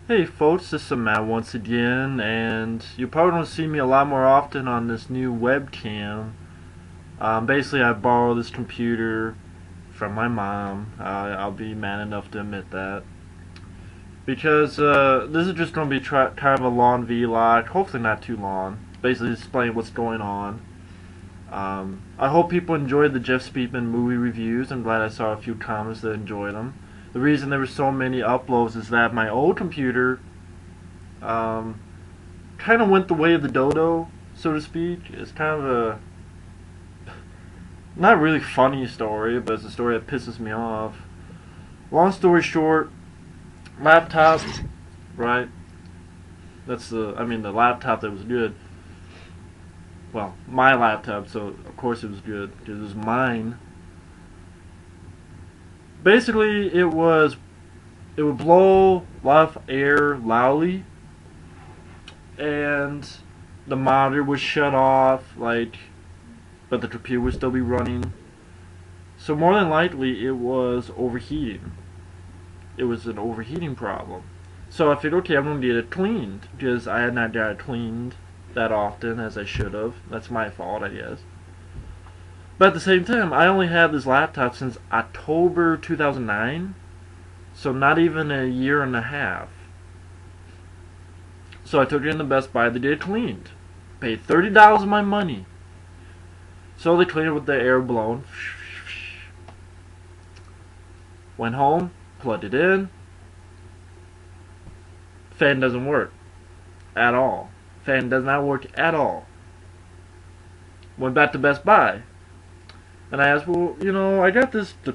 Hey folks, this is Matt once again, and you're probably going to see me a lot more often on this new webcam. Basically, I borrowed this computer from my mom. I'll be man enough to admit that. Because this is just going to be kind of a long vlog, hopefully not too long. Basically, explain what's going on. I hope people enjoyed the Jeff Speakman movie reviews. I'm glad I saw a few comments that enjoyed them. The reason there were so many uploads is that my old computer kind of went the way of the dodo, so to speak. It's kind of a not really funny story, but it's a story that pisses me off. Long story short, laptop, right? The laptop that was good. Well, my laptop, so of course it was good because it was mine. Basically, it would blow a lot of air loudly, and the monitor would shut off, but the computer would still be running. So more than likely, it was overheating. It was an overheating problem. So I figured, okay, I'm gonna get it cleaned because I had not got it cleaned that often as I should have. That's my fault, I guess. But at the same time, I only had this laptop since October 2009, so not even a year and a half. So I took it into Best Buy, they did it cleaned. Paid $30 of my money. So they cleaned it with the air blown. Went home, plugged it in. Fan doesn't work at all. Fan does not work at all. Went back to Best Buy. And I asked, well, I got this to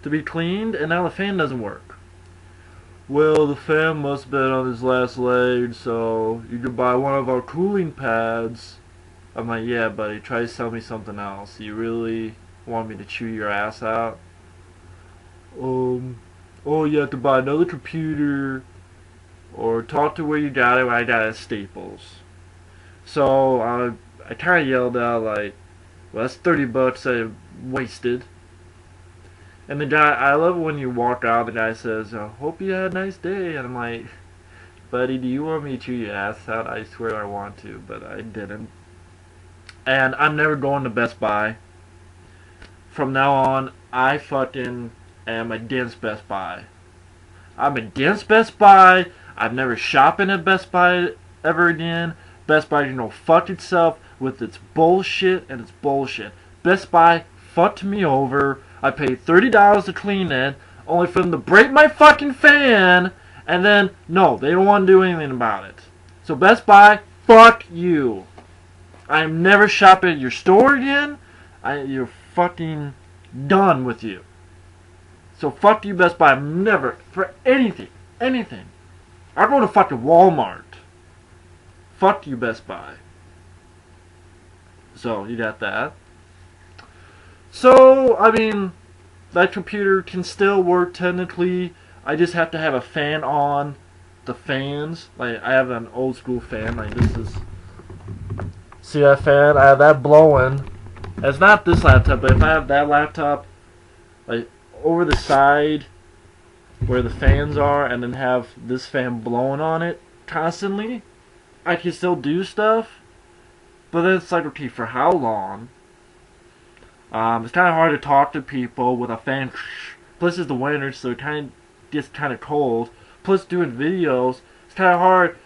be cleaned, and now the fan doesn't work. Well, the fan must have been on his last leg, so you could buy one of our cooling pads. I'm like, yeah, buddy, try to sell me something else. You really want me to chew your ass out? Oh, you have to buy another computer, or talk to where you got it. I got it at Staples. So I kind of yelled out like, well, that's $30 I wasted. And the guy, I love when you walk out, the guy says, I hope you had a nice day. And I'm like, buddy, do you want me to chew your ass out? I swear I want to, but I didn't. And I'm never going to Best Buy. From now on, I fucking am against Best Buy. I'm against Best Buy. I'm never shopping at Best Buy ever again. Best Buy can go fuck itself with its bullshit and its bullshit. Best Buy fucked me over. I paid $30 to clean it, only for them to break my fucking fan, and then, no, they don't want to do anything about it. So Best Buy, fuck you. I'm never shopping at your store again. You're fucking done with you. So fuck you, Best Buy. I'm never, for anything. I go to fucking Walmart. Fuck you, Best Buy. So, you got that. So, that computer can still work technically. I just have to have a fan on the fans. Like, I have an old school fan. Like, this is... See that fan? I have that blowing. It's not this laptop, but if I have that laptop, like, over the side where the fans are, and then have this fan blowing on it constantly, I can still do stuff. But then it's like, okay, for how long? It's kind of hard to talk to people with a fan. Plus it's the winter, so it kind of gets kind of cold. Plus doing videos, it's kind of hard.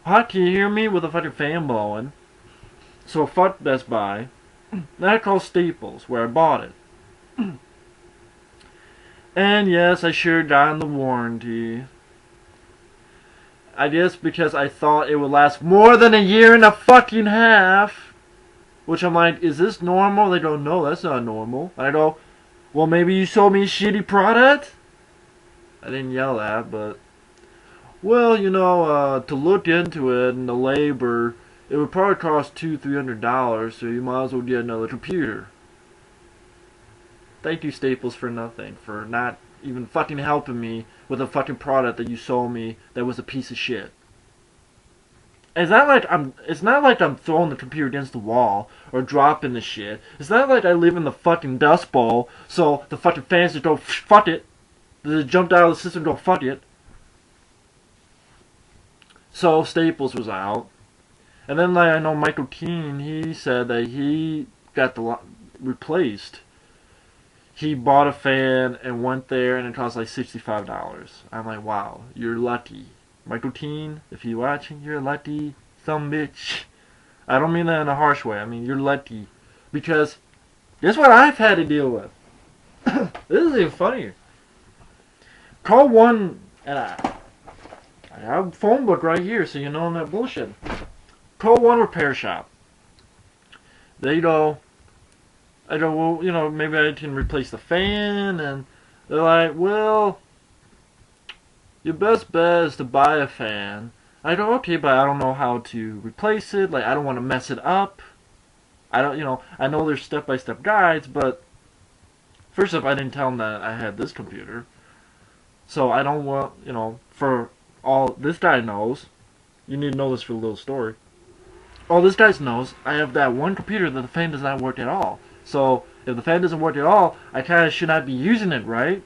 How can you hear me with a fucking fan blowing? So fuck Best Buy. Then I call Staples, where I bought it. And yes, I sure got in the warranty. I guess because I thought it would last more than a year and a fucking half. Which I'm like, is this normal? They go, no, that's not normal. And I go, well, maybe you sold me a shitty product? I didn't yell that, but... Well, to look into it and the labor, it would probably cost $200-300, so you might as well get another computer. Thank you, Staples, for nothing. For not even fucking helping me with a fucking product that you sold me that was a piece of shit. It's not like I'm throwing the computer against the wall or dropping the shit. It's not like I live in the fucking dust bowl, so the fucking fans just go fuck it. They just jumped out of the system and go fuck it. So Staples was out. And then like, I know Michael Keane, he said that he got replaced. He bought a fan and went there and it cost like $65. I'm like, wow, you're lucky. Michael Keane, if you're watching, you're lucky, some bitch. I don't mean that in a harsh way. I mean, you're lucky. Because guess what I've had to deal with? This is even funnier. Call one, and I have a phone book right here, so you know I'm not bullshit. Call one repair shop. They go, I go, well, you know, maybe I can replace the fan, and they're like, well, your best bet is to buy a fan. I go, okay, but I don't know how to replace it. Like, I don't want to mess it up. I don't, you know, I know there's step-by-step guides, but first off, I didn't tell them that I had this computer. So I don't want, you know, for all this guy knows, you need to know this for the little story. All this guy knows, I have that one computer that the fan does not work at all. So if the fan doesn't work at all, I kind of should not be using it, right?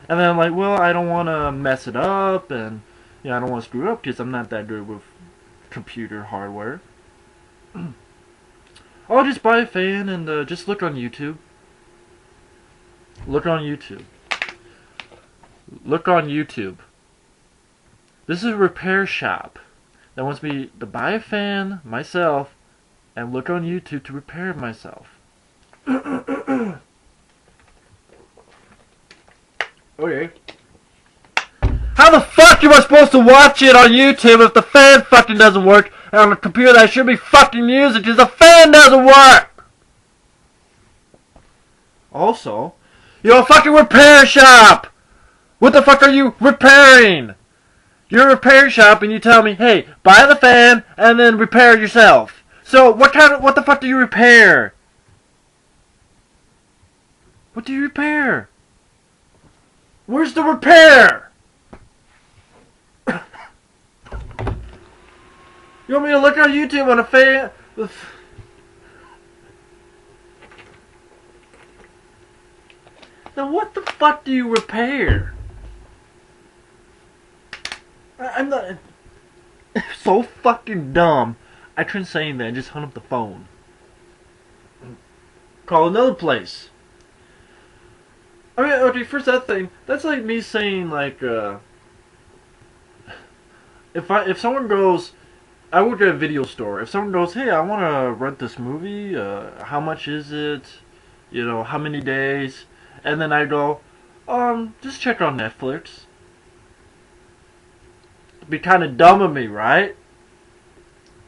And then I'm like, well, I don't want to mess it up, and you know, I don't want to screw it up because I'm not that good with computer hardware. I'll just buy a fan and just look on YouTube. Look on YouTube. Look on YouTube. This is a repair shop that wants me to buy a fan myself and look on YouTube to repair it myself. Okay. How the fuck am I supposed to watch it on YouTube if the fan fucking doesn't work and on a computer that I should be fucking using because the fan doesn't work? Also, you're a fucking repair shop! What the fuck are you repairing? You're a repair shop and you tell me, hey, buy the fan and then repair it yourself. So what the fuck do you repair? What do you repair? Where's the repair? You want me to look on YouTube on a fan? Now what the fuck do you repair? I'm not so fucking dumb. I couldn't say anything. I just hung up the phone. Call another place. I mean, okay, first that thing. That's like me saying like, if someone goes, I work at a video store. If someone goes, hey, I want to rent this movie. How much is it? You know, how many days? And then I go, just check on Netflix. It'd be kind of dumb of me, right?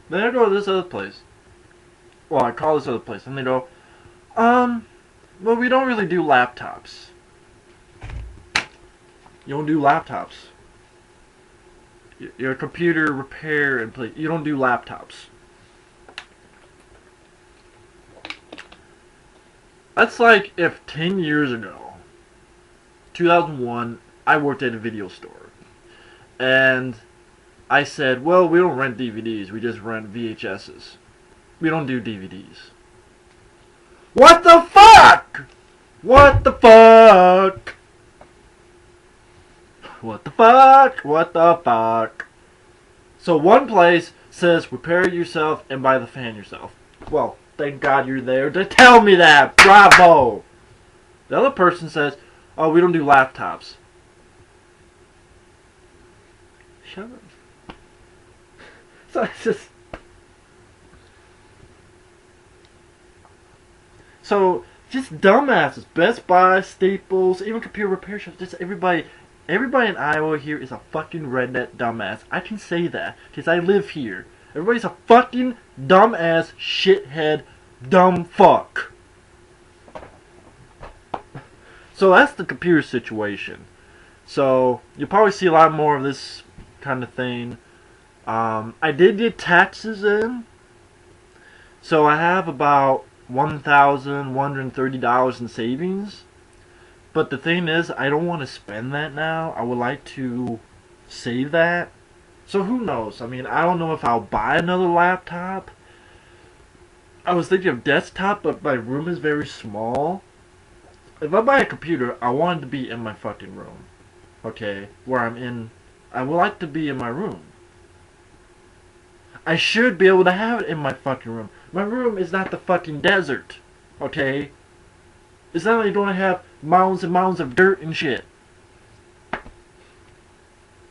Then I go to this other place. Well, I call this other place, and they go, well, we don't really do laptops. You don't do laptops. You're a computer repair and play. You don't do laptops. That's like if 10 years ago, 2001, I worked at a video store. And I said, well, we don't rent DVDs, we just rent VHSs. We don't do DVDs. What the fuck? What the fuck? What the fuck? What the fuck? So one place says repair it yourself and buy the fan yourself. Well, thank God you're there to tell me that. Bravo! The other person says, oh, we don't do laptops. Shut up. So it's just... So, just dumbasses. Best Buy, Staples, even computer repair shops. Just everybody in Iowa here is a fucking redneck dumbass. I can say that, because I live here. Everybody's a fucking dumbass, shithead, dumb fuck. So that's the computer situation. So, you'll probably see a lot more of this kind of thing. I did get taxes in. So I have about $1,130 in savings. But the thing is, I don't want to spend that now. I would like to save that. So who knows? I mean, I don't know if I'll buy another laptop. I was thinking of desktop, but my room is very small. If I buy a computer, I want it to be in my fucking room. Okay? Where I'm in I would like to be in my room. I should be able to have it in my fucking room. My room is not the fucking desert. Okay? It's not like you don't have mounds and mounds of dirt and shit.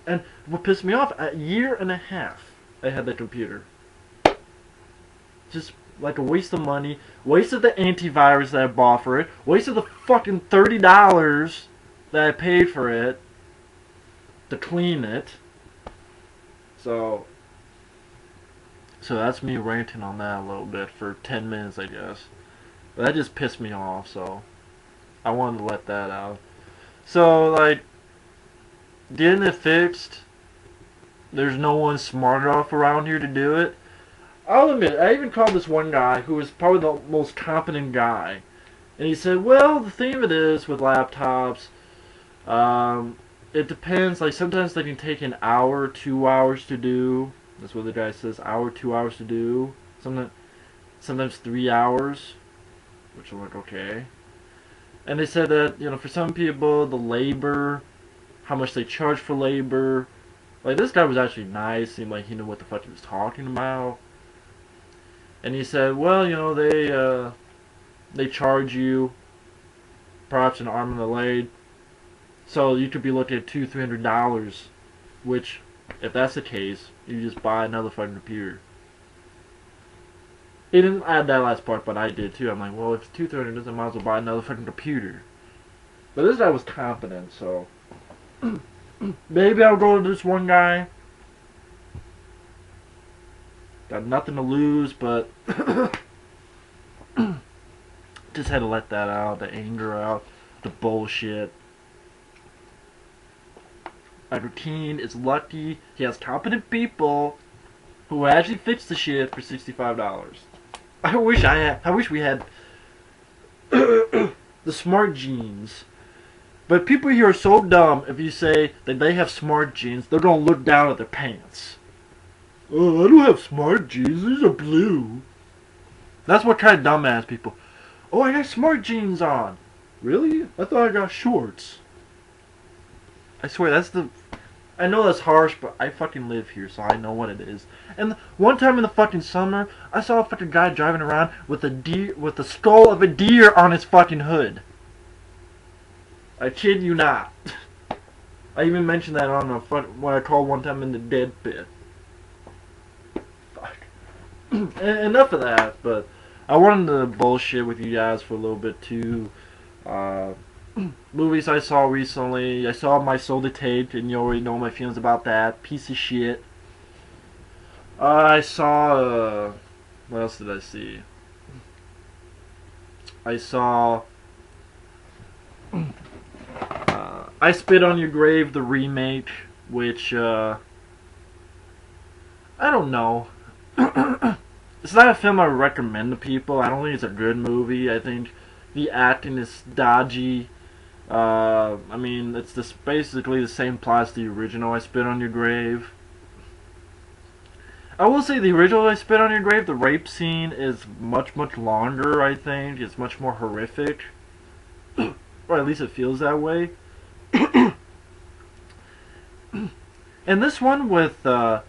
And what pissed me off, a year and a half I had that computer. Just like a waste of money. Wasted the antivirus that I bought for it. Wasted the fucking $30 that I paid for it to clean it. So that's me ranting on that a little bit for 10 minutes, I guess. But that just pissed me off, so I wanted to let that out. So, like, getting it fixed, there's no one smart enough around here to do it. I'll admit, I even called this one guy who was probably the most competent guy. And he said, well, the thing of it is with laptops, it depends. Like, sometimes they can take an hour, 2 hours to do. That's what the guy says, hour, 2 hours to do. Sometimes 3 hours, which I'm like, okay. And they said that, you know, for some people, the labor, how much they charge for labor. Like, this guy was actually nice, seemed like he knew what the fuck he was talking about. And he said, well, you know, they charge you perhaps an arm and a leg. So you could be looking at $200-300, which, if that's the case, you just buy another fucking computer. He didn't add that last part, but I did too. I'm like, well, if it's $200, I might as well buy another fucking computer. But this guy was competent, so maybe I'll go to this one guy. Got nothing to lose, but just had to let that out, the anger out, the bullshit. My routine is lucky. He has competent people who actually fix the shit for $65. I wish we had the smart genes. But people here are so dumb. If you say that they have smart genes, they're gonna look down at their pants. Oh, I don't have smart jeans. These are blue. That's what kind of dumbass people. Oh, I got smart jeans on. Really? I thought I got shorts. I swear, that's the... I know that's harsh, but I fucking live here, so I know what it is. And one time in the fucking summer, I saw a fucking guy driving around with a deer, with the skull of a deer on his fucking hood. I kid you not. I even mentioned that on what I called one time in the dead pit. Enough of that, but I wanted to bullshit with you guys for a little bit too. Movies I saw recently. I saw My Soul to Take, and you already know my feelings about that. Piece of shit. I saw, what else did I see? I saw I Spit on Your Grave, the remake, which, I don't know. It's not a film I would recommend to people. I don't think it's a good movie. I think the acting is dodgy. I mean, it's basically the same plot as the original I Spit on Your Grave. I will say the original I Spit on Your Grave, the rape scene is much, much longer, I think. It's much more horrific. Or at least it feels that way. And this one with a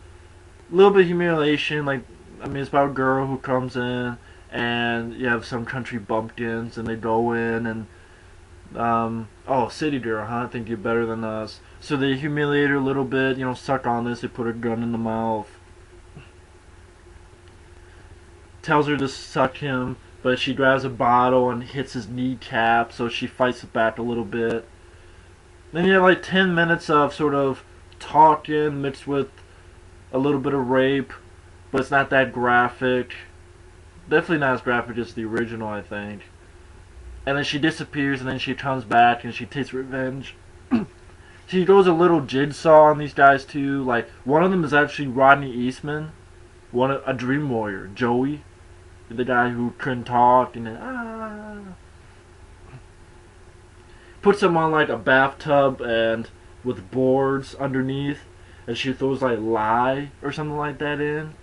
little bit of humiliation, like, I mean, it's about a girl who comes in, and you have some country bumpkins, and they go in, and, oh, city girl, huh? I think you're better than us. So they humiliate her a little bit, you know, suck on this, they put a gun in the mouth. Tells her to suck him, but she grabs a bottle and hits his kneecap, so she fights it back a little bit. Then you have like 10 minutes of sort of talking mixed with a little bit of rape, but it's not that graphic. Definitely not as graphic as the original, I think. And then she disappears, and then she comes back, and she takes revenge. She goes a little jigsaw on these guys too. Like, one of them is actually Rodney Eastman, a dream warrior, Joey, the guy who couldn't talk, and then puts him on like a bathtub and with boards underneath, and she throws like lye or something like that in,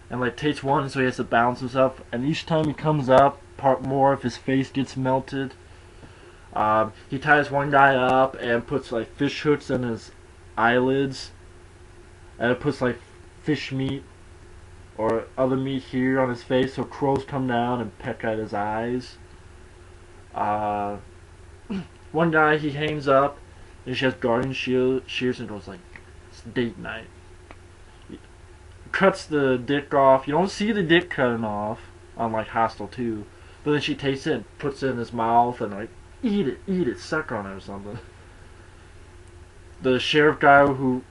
and like takes one, so he has to balance himself, and each time he comes up, part more of his face gets melted. He ties one guy up and puts like fish hooks in his eyelids, and it puts like fish meat or other meat here on his face, so crows come down and peck at his eyes. Uh, One guy, he hangs up and she has guardian shears and goes like, it's date night. He cuts the dick off. You don't see the dick cutting off on like Hostel 2, but then she takes it and puts it in his mouth and like, eat it, suck on it or something. The sheriff guy who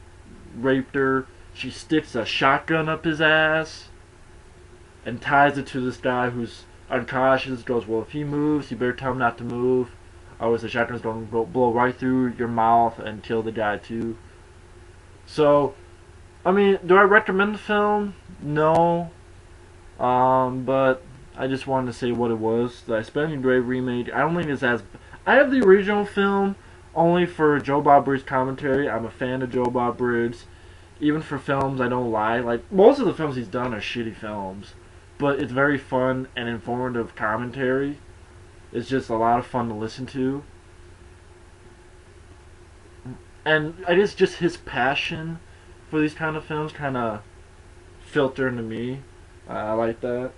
raped her, she sticks a shotgun up his ass and ties it to this guy who's unconscious. Goes, well, if he moves, you better tell him not to move. Otherwise, the shotgun's going to blow right through your mouth and kill the guy too. So, I mean, do I recommend the film? No. But I just wanted to say what it was. The I Spit on Your Grave remake, I don't think it's as... I have the original film only for Joe Bob Briggs commentary. I'm a fan of Joe Bob Briggs. Even for films, I don't lie. Like, most of the films he's done are shitty films. But it's very fun and informative commentary. It's just a lot of fun to listen to. And I guess just his passion for these kind of films kind of filter into me. I like that.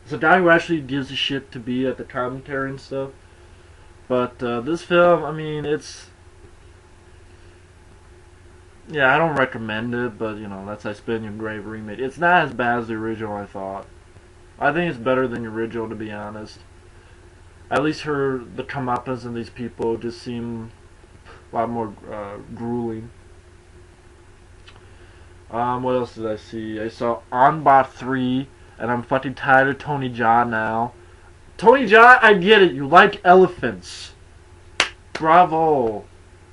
It's a guy who actually gives a shit to be at the commentary and stuff. But this film, I mean, it's... yeah, I don't recommend it, but, you know, that's I Spit on Your Grave remake. It's not as bad as the original, I thought. I think it's better than the original, to be honest. At least the comeuppance in these people just seem a lot more grueling. What else did I see? I saw Onbot 3, and I'm fucking tired of Tony Jaa now. Tony Jaa, I get it. You like elephants. Bravo.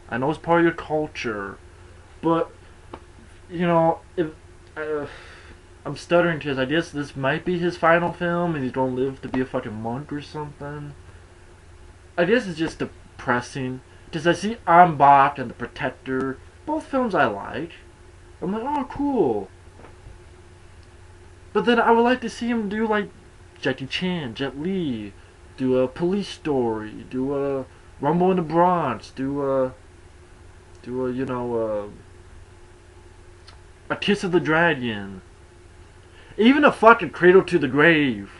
I know it's part of your culture. But, you know, if I'm stuttering because I guess this might be his final film and he's going to live to be a fucking monk or something. I guess it's just depressing because I see Ambach and The Protector, both films I like. I'm like, oh, cool. But then I would like to see him do like Jackie Chan, Jet Li, do a Police Story, do a Rumble in the Bronx, do a you know, a Kiss of the Dragon. Even a fucking Cradle to the Grave.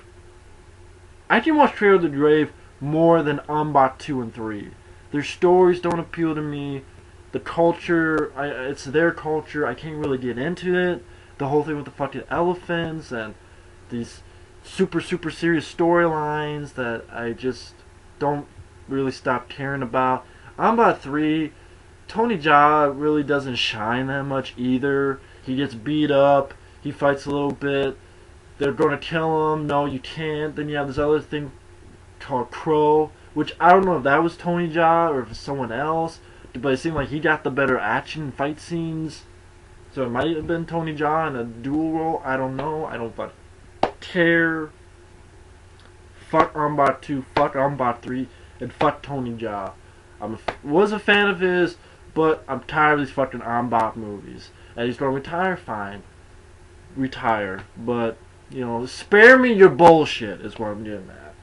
I can watch Cradle to the Grave more than Ambach 2 and 3. Their stories don't appeal to me. The culture, it's their culture. I can't really get into it. The whole thing with the fucking elephants and these super serious storylines that I just don't really stop caring about. Ambach 3, Tony Jaa really doesn't shine that much either. He gets beat up. He fights a little bit. They're going to kill him. No, you can't. Then you have this other thing called Crow, which I don't know if that was Tony Jaa or if it's someone else, but it seemed like he got the better action fight scenes. So it might have been Tony Jaa in a dual role. I don't know. I don't care. Fuck Ambach 2, fuck Ambach 3, and fuck Tony Jaa. Was a fan of his, but I'm tired of these fucking Ambach movies. And he's going to retire, fine. Retire. But, you know, spare me your bullshit is what I'm getting at.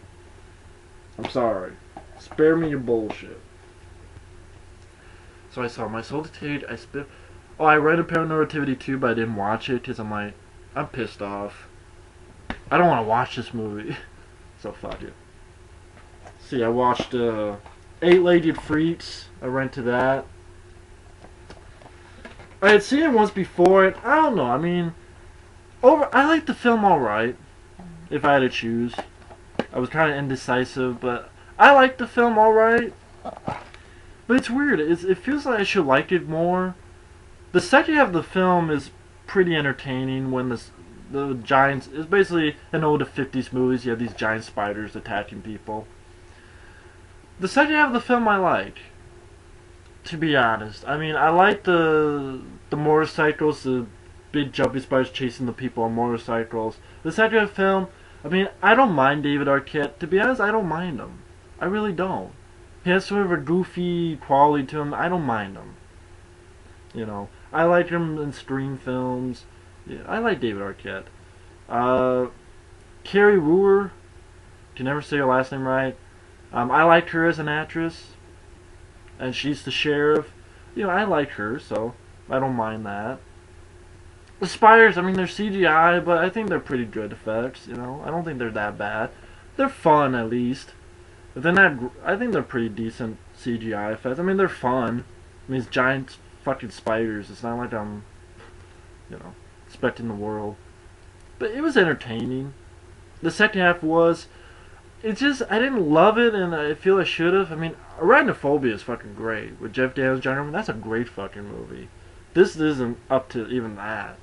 I'm sorry. Spare me your bullshit. So I saw My Soul Dictated, I Spit... Oh, I read a Paranormal Activity 2, but I didn't watch it because I'm like, I'm pissed off. I don't want to watch this movie. So fuck it. See, I watched Eight-Legged Freaks. I rented that. I had seen it once before, and I don't know, I mean... I liked the film alright, if I had to choose. I was kind of indecisive, but I liked the film alright. But it's weird, it feels like I should like it more. The second half of the film is pretty entertaining when the giants... It's basically an old 50s movies, you have these giant spiders attacking people. The second half of the film I like, to be honest. I mean, I like the motorcycles, the big jumpy spiders chasing the people on motorcycles. The second half of the film, I mean, I don't mind David Arquette. To be honest, I don't mind him. I really don't. He has sort of a goofy quality to him. I don't mind him. You know, I like him in Scream films. Yeah, I like David Arquette. Carrie Wooer, can never say her last name right. I liked her as an actress, and she's the sheriff. You know, I like her, so I don't mind that. The spiders, I mean, they're CGI, but I think they're pretty good effects, you know? I don't think they're that bad. They're fun, at least. But they're not, I think they're pretty decent CGI effects. I mean, they're fun. I mean, it's giant fucking spiders. It's not like I'm, you know, expecting the world. But it was entertaining. The second half was, it's just, I didn't love it, and I feel I should have. I mean, Arachnophobia is fucking great. With Jeff Daniels, John Herman, that's a great fucking movie. This isn't up to even that.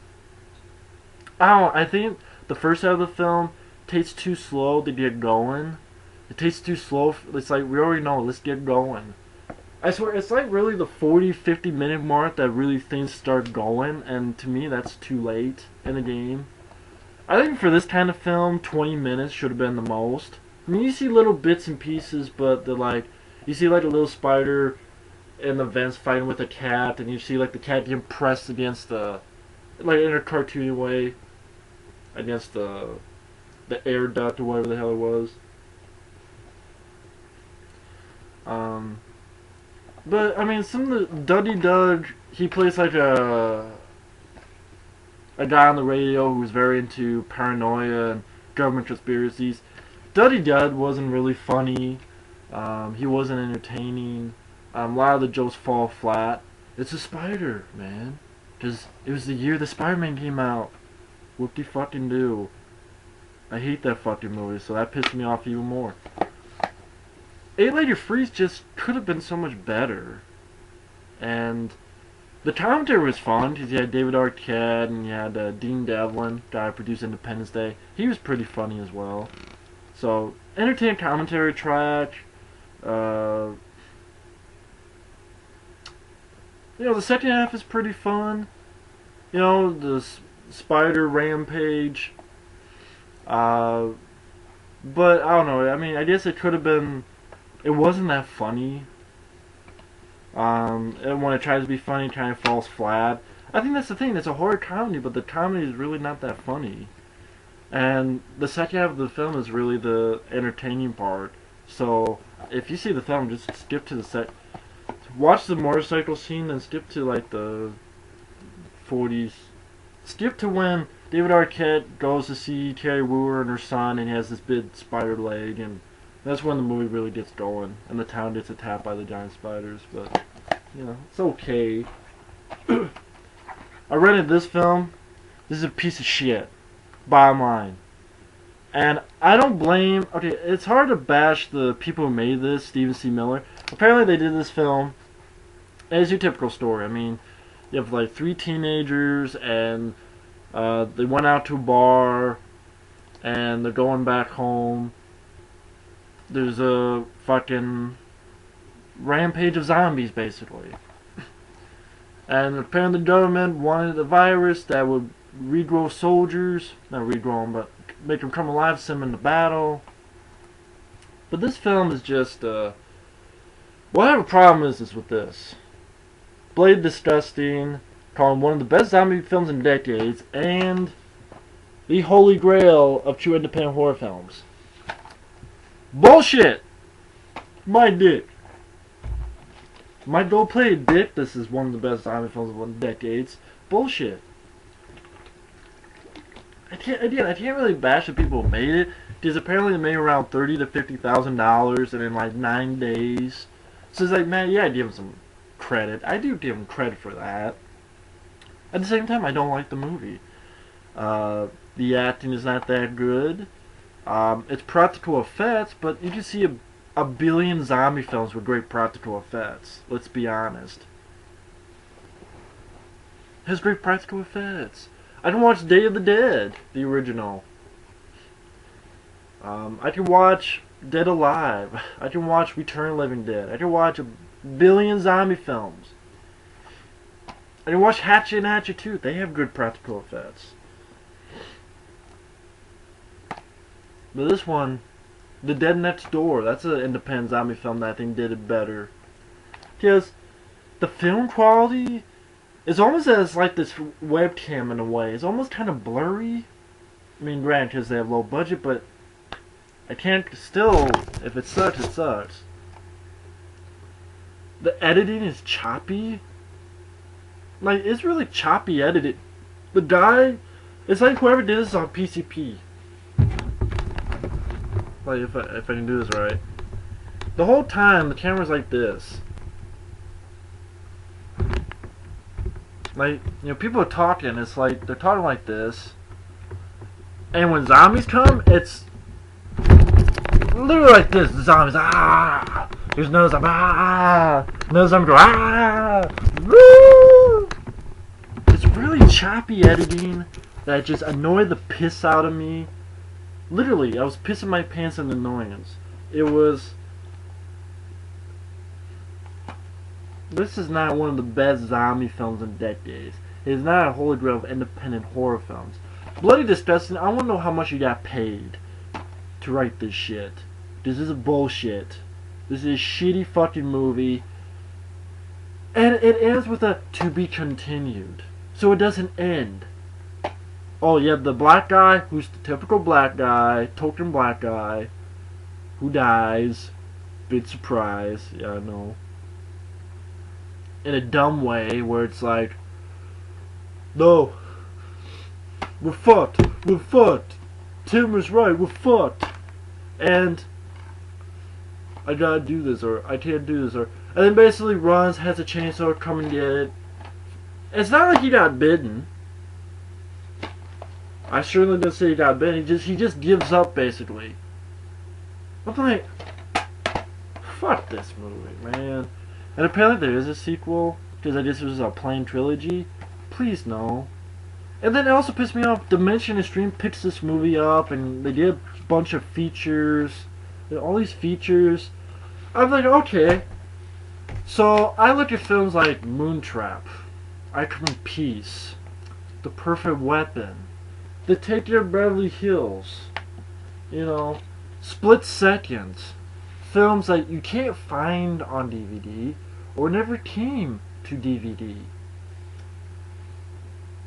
I think the first half of the film takes too slow to get going. It takes too slow. It's like, we already know, let's get going. I swear, it's like really the 40-50 minute mark that really things start going, and to me that's too late in the game. I think for this kind of film, 20 minutes should have been the most. I mean, you see little bits and pieces, but they're like, you see like a little spider in the vents fighting with a cat, and you see like the cat getting pressed against the, like in a cartoony way, against the air duct or whatever the hell it was. But I mean, some of the Duddy Doug, he plays like a guy on the radio who's very into paranoia and government conspiracies. Duddy Dud wasn't really funny. He wasn't entertaining. A lot of the jokes fall flat. It's a spider, man. Because it was the year the Spider-Man came out. Whoop-de-fucking-do. I hate that fucking movie, so that pissed me off even more. 8-Later Freeze just could have been so much better. And the commentary was fun, because you had David Arquette, and you had Dean Devlin, guy who produced Independence Day. He was pretty funny as well. So, entertaining commentary track. You know, the second half is pretty fun. You know, the spider rampage. But, I don't know, I mean, I guess it could have been, it wasn't that funny. And when it tries to be funny, it kind of falls flat. I think that's the thing, it's a horror comedy, but the comedy is really not that funny. And the second half of the film is really the entertaining part. So, if you see the film, just skip to the watch the motorcycle scene, then skip to like the 40s. Skip to when David Arquette goes to see Carrie Wooer and her son, and he has this big spider leg, and that's when the movie really gets going, and the town gets attacked by the giant spiders. But, you know, it's okay. I rented this film. This is a piece of shit. Bottom line. And I don't blame... Okay, it's hard to bash the people who made this, Stephen C. Miller. Apparently they did this film. It's your typical story. I mean, you have like 3 teenagers, and they went out to a bar, and they're going back home. There's a fucking rampage of zombies, basically. And apparently the government wanted a virus that would regrow soldiers. Not regrow them, but make them come alive, send them into battle. But this film is just, well, I have a problem with this. Blade disgusting, calling one of the best zombie films in decades, and the holy grail of true independent horror films. Bullshit! My dick. My gold plated dick, this is one of the best zombie films of decades. Bullshit. I can't really bash the people who made it, because apparently they made around $30,000 to $50,000 and in like 9 days. So it's like, man, yeah, I give them some credit. I do give them credit for that. At the same time, I don't like the movie. The acting is not that good. It's practical effects, but you can see a billion zombie films with great practical effects. Let's be honest. It has great practical effects. I can watch Day of the Dead, the original. I can watch Dead Alive. I can watch Return of the Living Dead. I can watch a billion zombie films. I can watch Hatchet and Hatchet 2. They have good practical effects. But this one, The Dead Next Door, that's an independent zombie film that I think did it better. Because the film quality is almost as like this webcam in a way. It's almost kind of blurry. I mean, granted, because they have low budget, but I can't still, if it sucks, it sucks. The editing is choppy. Like, it's really choppy edited. The guy, it's like whoever did this on PCP. Like if I can do this right. The whole time the camera's like this. Like, you know, people are talking, it's like they're talking like this. And when zombies come, it's literally like this. The zombies, ah! There's no zombie, ah! No zombie, ah! Woo! It's really choppy editing that just annoyed the piss out of me. Literally, I was pissing my pants in annoyance. It was... This is not one of the best zombie films in decades. It is not a holy grail of independent horror films. Bloody Disgusting, I want to know how much you got paid to write this shit. This is bullshit. This is a shitty fucking movie. And it ends with a to be continued. So it doesn't end. Oh, you have the black guy, who's the typical black guy, token black guy, who dies. Big surprise, yeah, I know. In a dumb way, where it's like, no, we're fucked, Tim was right, we're fucked, and I gotta do this, or I can't do this, or, and then basically runs, has a chainsaw, come and get it. It's not like he got bitten. I certainly didn't say he got bitten, he just gives up, basically. I'm like, fuck this movie, man. And apparently there is a sequel, because I guess it was a plain trilogy. Please no. And then it also pissed me off, Dimension Extreme picks this movie up, and they did a bunch of features, all these features. I'm like, okay. So I look at films like Moontrap, I Come in Peace, The Perfect Weapon, The Taking of Beverly Hills, you know, Split Seconds. Films that you can't find on DVD or never came to DVD.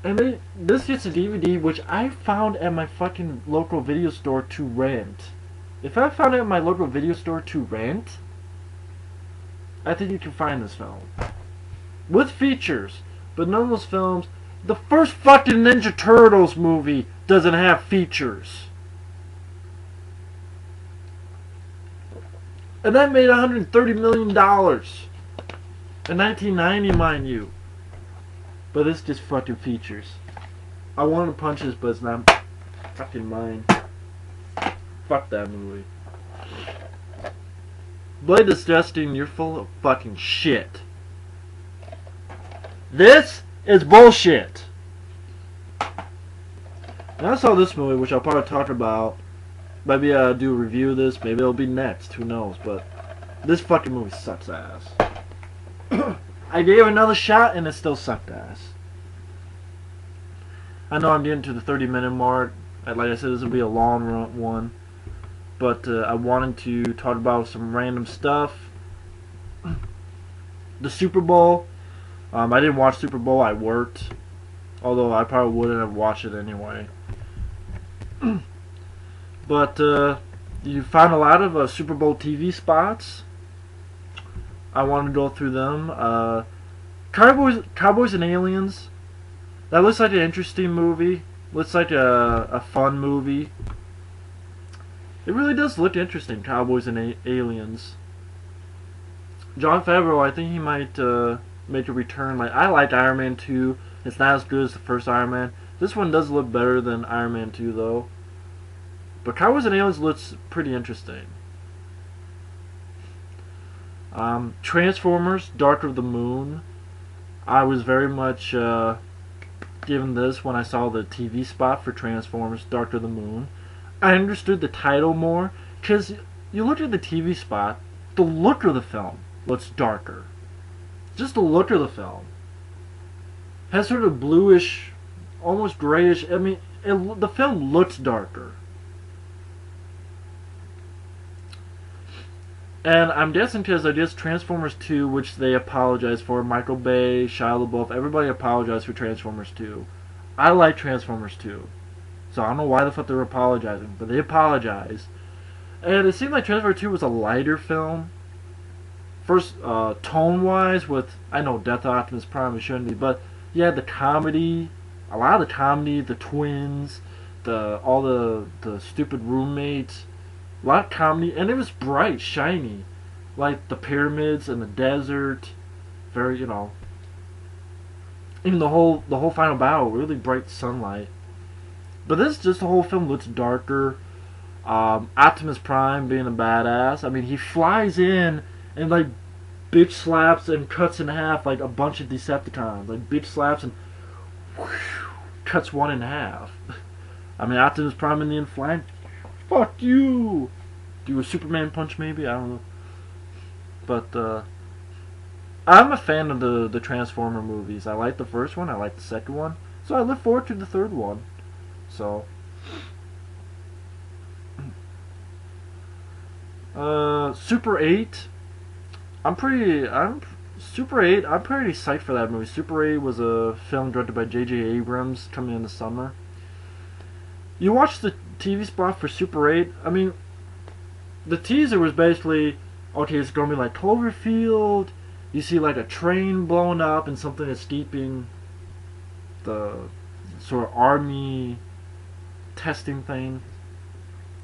And this gets a DVD which I found at my fucking local video store to rent. If I found it at my local video store to rent, I think you can find this film. With features, but none of those films. The first fucking Ninja Turtles movie doesn't have features. And that made $130 million. In 1990, mind you. But it's just fucking features. I want to punch this, but it's not fucking mine. Fuck that movie. Bloody Disgusting, you're full of fucking shit. This is bullshit. And I saw this movie, which I'll probably talk about. Maybe I'll do a review of this. Maybe it'll be next. Who knows? But this fucking movie sucks ass. I gave it another shot and it still sucked ass. I know I'm getting to the 30-minute mark. Like I said, this will be a long one. But I wanted to talk about some random stuff. The Super Bowl. I didn't watch Super Bowl. I worked. Although I probably wouldn't have watched it anyway. But you found a lot of Super Bowl TV spots. I want to go through them. Cowboys and Aliens. That looks like an interesting movie. Looks like a fun movie. It really does look interesting, Cowboys and Aliens. Jon Favreau, I think he might make a return. Like, I like Iron Man 2. It's not as good as the first Iron Man. This one does look better than Iron Man 2, though. But Cowboys and Aliens looks pretty interesting. Transformers, Dark of the Moon. I was very much given this when I saw the TV spot for Transformers, Dark of the Moon. I understood the title more, because you look at the TV spot, the look of the film looks darker. Just the look of the film. Has sort of bluish, almost grayish, I mean, the film looks darker. And I'm guessing because I guess Transformers 2, which they apologize for, Michael Bay, Shia LaBeouf, everybody apologized for Transformers 2. I like Transformers 2. So I don't know why the fuck they're apologizing, but they apologized. And it seemed like Transformers 2 was a lighter film. First, tone-wise, with, I know Death of Optimus Prime, it shouldn't be, but you had the comedy a lot of the comedy, the twins, all the stupid roommates, a lot of comedy, and it was bright, shiny, like the pyramids and the desert, very even the whole final battle, really bright sunlight. But this just the whole film looks darker. Optimus Prime being a badass. I mean, he flies in and like bitch slaps and cuts in half like a bunch of Decepticons. Like bitch slaps and whoosh, cuts one in half. I mean, Optimus Prime in the end flying. Fuck you. Do a Superman punch maybe? I don't know. But I'm a fan of the Transformer movies. I like the first one. I like the second one. So I look forward to the third one. So. Super 8. Super 8. I'm pretty psyched for that movie. Super 8 was a film directed by J.J. Abrams coming in the summer. You watch the TV spot for Super 8. I mean, the teaser was basically, okay, it's gonna be like Cloverfield. You see like a train blowing up and something escaping the sort of army testing thing.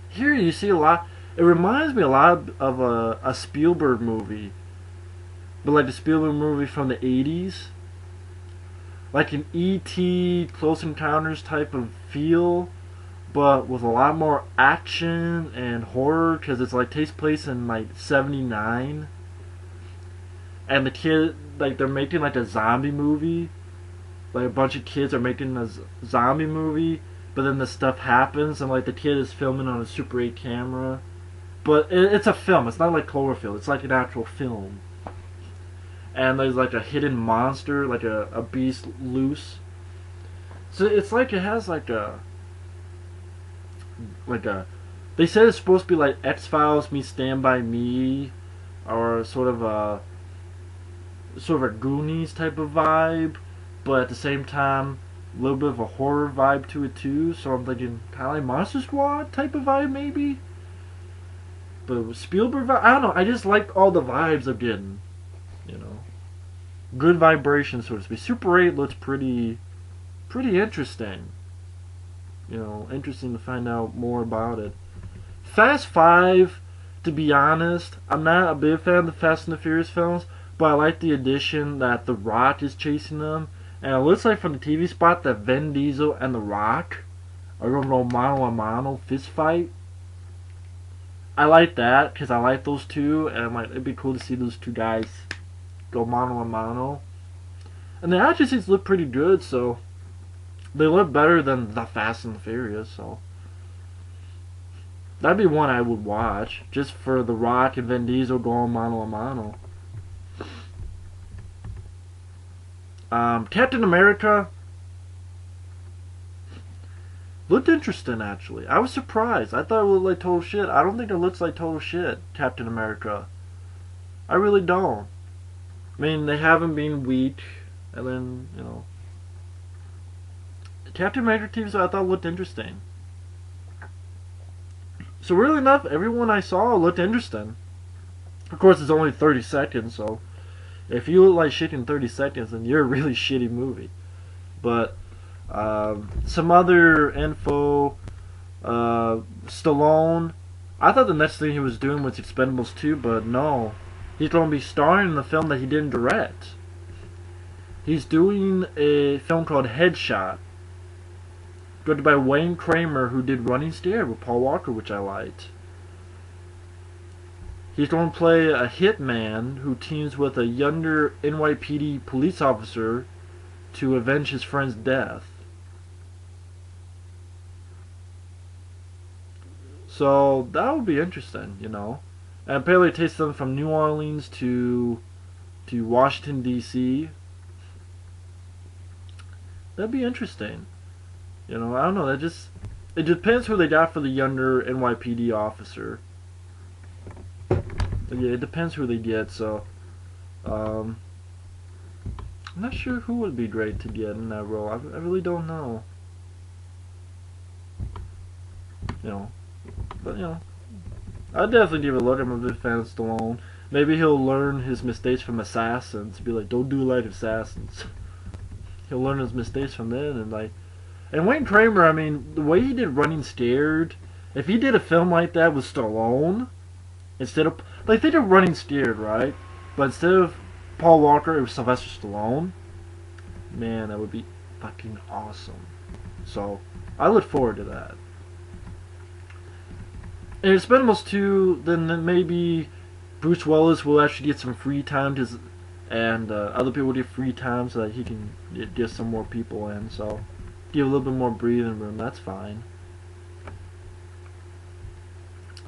Here you see a lot. It reminds me a lot of a Spielberg movie, but like the Spielberg movie from the 80s, like an E.T. Close Encounters type of feel, but with a lot more action and horror because it's like takes place in like '79, and the kid like they're making like a zombie movie, like a bunch of kids are making a zombie movie, but then the stuff happens and like the kid is filming on a Super 8 camera. But it's a film. It's not like Cloverfield. It's like an actual film. And there's like a hidden monster, like a beast loose. So it's like it has like a they said it's supposed to be like X-Files meets Stand By Me, or sort of a Goonies type of vibe, but at the same time a little bit of a horror vibe to it too. So I'm thinking kind of like Monster Squad type of vibe maybe. But Spielberg, I don't know. I just like all the vibes I'm getting. Good vibrations, so to speak. Super 8 looks pretty interesting. Interesting to find out more about it. Fast 5, to be honest, I'm not a big fan of the Fast and the Furious films, but I like the addition that The Rock is chasing them. And it looks like from the TV spot that Vin Diesel and The Rock are going to go mano-a-mano fist fight. I like that because I like those two, and it'd be cool to see those two guys go mano a mano. And the action scenes look pretty good, so they look better than the Fast and the Furious. So that'd be one I would watch just for The Rock and Vin Diesel going mano a mano. Captain America looked interesting, actually. I was surprised. I thought it looked like total shit. I don't think it looks like total shit, Captain America. I really don't. I mean, they haven't been weak, and then, Captain America TV, I thought looked interesting. So really enough, everyone I saw looked interesting. Of course, it's only 30 seconds, so if you look like shit in 30 seconds, then you're a really shitty movie. But some other info. Stallone. I thought the next thing he was doing was Expendables 2, but no. He's going to be starring in the film that he didn't direct. He's doing a film called Headshot, directed by Wayne Kramer, who did Running Scared with Paul Walker, which I liked. He's going to play a hitman who teams with a younger NYPD police officer to avenge his friend's death. So that would be interesting, And apparently it takes them from New Orleans to Washington, D.C. That'd be interesting. I don't know. It depends who they got for the younger NYPD officer. Yeah, it depends who they get. So, I'm not sure who would be great to get in that role. I really don't know. But I'd definitely give it a look. I'm a big fan of Stallone. Maybe he'll learn his mistakes from Assassins. Be like, don't do like Assassins. he'll learn his mistakes from then. And Wayne Kramer, I mean, the way he did Running Scared, if he did a film like that with Stallone, instead of, like, they did Running Scared, right? But instead of Paul Walker, it was Sylvester Stallone. Man, that would be fucking awesome. So, I look forward to that. And Expendables 2, then maybe Bruce Willis will actually get some free time and other people will get free time so that he can get some more people in. So, give a little bit more breathing room. That's fine.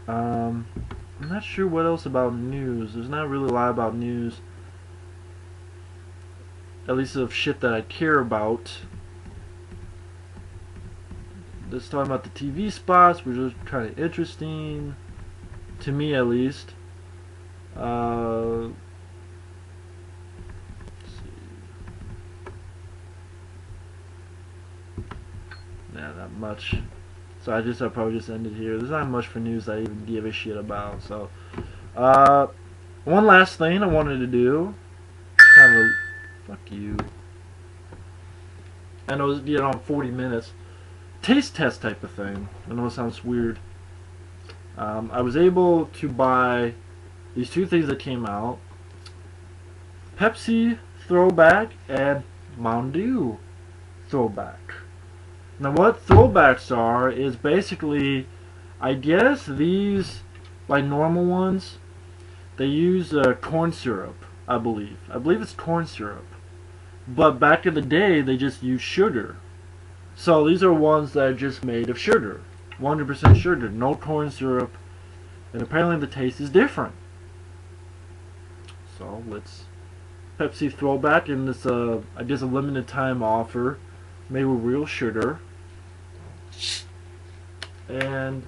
I'm not sure what else about news. There's not really a lot about news. At least of shit that I care about. Let's talk about the TV spots, which is kind of interesting. To me, at least. Let's see. Yeah, not much. So I'll probably just end it here. There's not much for news that I even give a shit about. So, one last thing I wanted to do. Kind of, fuck you. I know it's getting on 40 minutes. Taste test type of thing. I know it sounds weird. I was able to buy these two things that came out: Pepsi Throwback and Mountain Dew Throwback. Now, what throwbacks are is basically, I guess these, like normal ones, they use corn syrup. I believe it's corn syrup. But back in the day, they just used sugar. So these are ones that are just made of sugar, 100% sugar, no corn syrup, and apparently the taste is different. So let's Pepsi Throwback, and this I guess a limited time offer, made with real sugar. And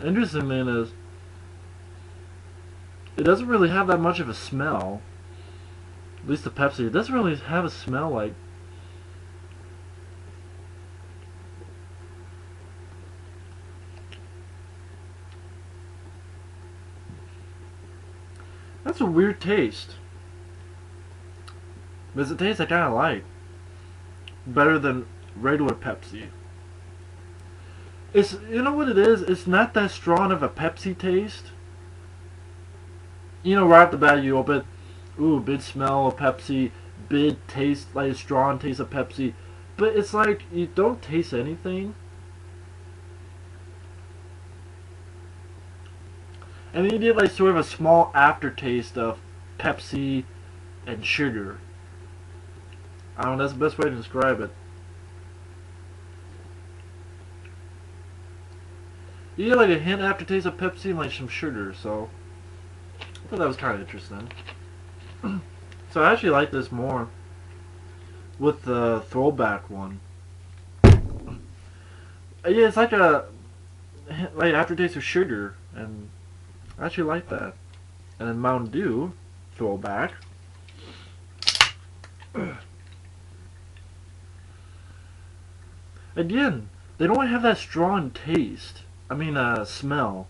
interesting thing is, it doesn't really have that much of a smell. At least the Pepsi, it doesn't really have a smell like. That's a weird taste. But it's a taste I kind of like. Better than regular Pepsi. It's, you know what it is? It's not that strong of a Pepsi taste. You know, right off the bat you open, ooh, big smell of Pepsi, big taste, like a strong taste of Pepsi. But it's like, you don't taste anything. And then you get like sort of a small aftertaste of Pepsi and sugar. I don't know, that's the best way to describe it. You get like a hint aftertaste of Pepsi and like some sugar, so I thought that was kind of interesting. So I actually like this more with the Throwback one. Yeah, it's like a aftertaste of sugar, and I actually like that. And then Mountain Dew Throwback. Again, they don't have that strong taste. I mean, smell.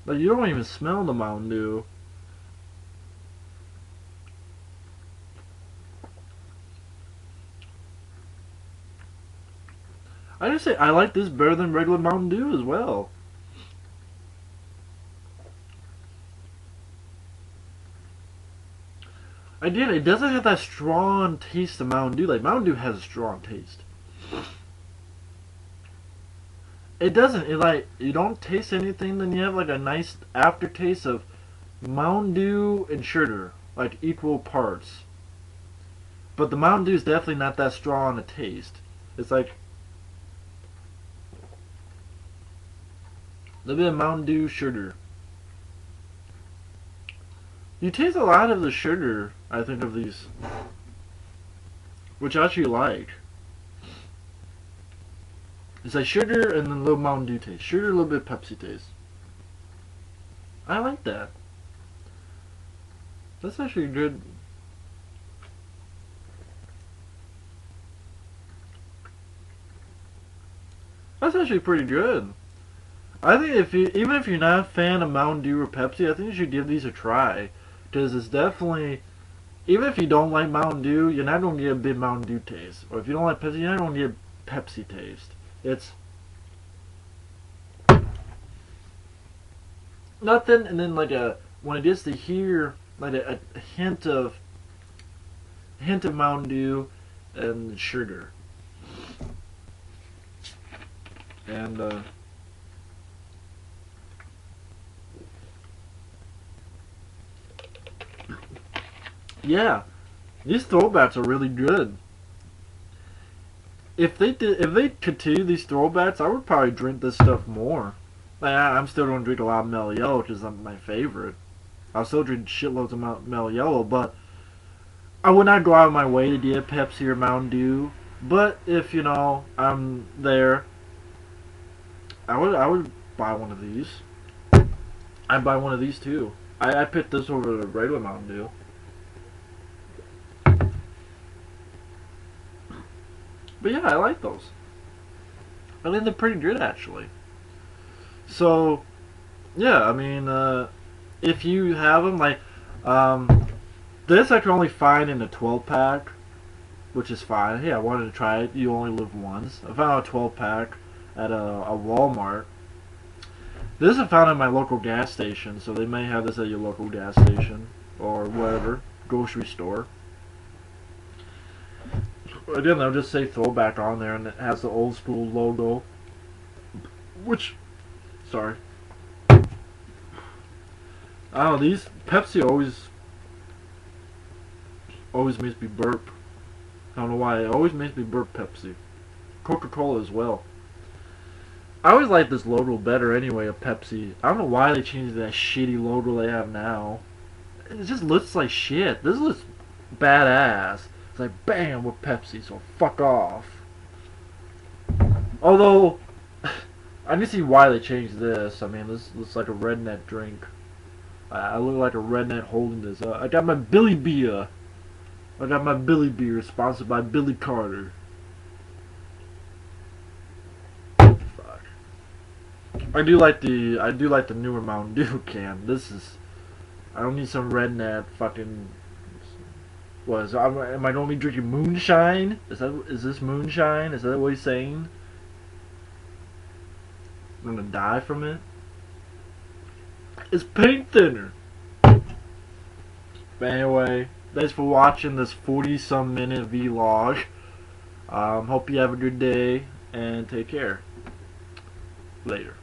Like, you don't even smell the Mountain Dew. I just say I like this better than regular Mountain Dew as well. Again, it doesn't have that strong taste of Mountain Dew. Like, Mountain Dew has a strong taste. It doesn't. It like, you don't taste anything, then you have like a nice aftertaste of Mountain Dew and sugar, like equal parts. But the Mountain Dew is definitely not that strong a taste. It's like a little bit of Mountain Dew sugar. You taste a lot of the sugar, I think, of these, which I actually like. It's like sugar and then a little Mountain Dew taste. Sugar, a little bit of Pepsi taste. I like that. That's actually good. That's actually pretty good. I think if you, even if you're not a fan of Mountain Dew or Pepsi, I think you should give these a try. Because it's definitely, even if you don't like Mountain Dew, you're not going to get a big Mountain Dew taste. Or if you don't like Pepsi, you're not going to get Pepsi taste. It's nothing, and then like when it gets to here, like a hint of Mountain Dew and sugar. And yeah, these throwbacks are really good. If they continue these throwbacks, I would probably drink this stuff more. Like I'm still gonna drink a lot of Mellow Yellow, which is my favorite. I'll still drink shitloads of Mellow Yellow, but I would not go out of my way to get Pepsi or Mountain Dew. But if you know I'm there, I would buy one of these. I'd buy one of these too. I picked this over the regular Mountain Dew. But yeah, I like those. I think they're pretty good actually. So yeah, I mean, if you have them, like this, I can only find in a 12 pack, which is fine. Hey, I wanted to try it. You only live once. I found a 12 pack at a Walmart. This I found at my local gas station, so they may have this at your local gas station or whatever grocery store. Again, they'll just say Throwback on there, and it has the old school logo. Which, sorry. I don't know, these Pepsi always makes me burp. I don't know why, it always makes me burp Pepsi. Coca-Cola as well. I always like this logo better anyway of Pepsi. I don't know why they changed that shitty logo they have now. It just looks like shit. This looks badass. It's like, bam, with Pepsi, so fuck off. Although, I can see why they changed this. I mean, this looks like a redneck drink. I look like a redneck holding this. I got my Billy Beer. I got my Billy Beer, sponsored by Billy Carter. Fuck. I do like the newer Mountain Dew can. This is, I don't need some redneck fucking. Am I going to be drinking moonshine? Is this moonshine? Is that what he's saying? I'm gonna die from it. It's paint thinner. But anyway, thanks for watching this 40-some minute vlog. Hope you have a good day and take care. Later.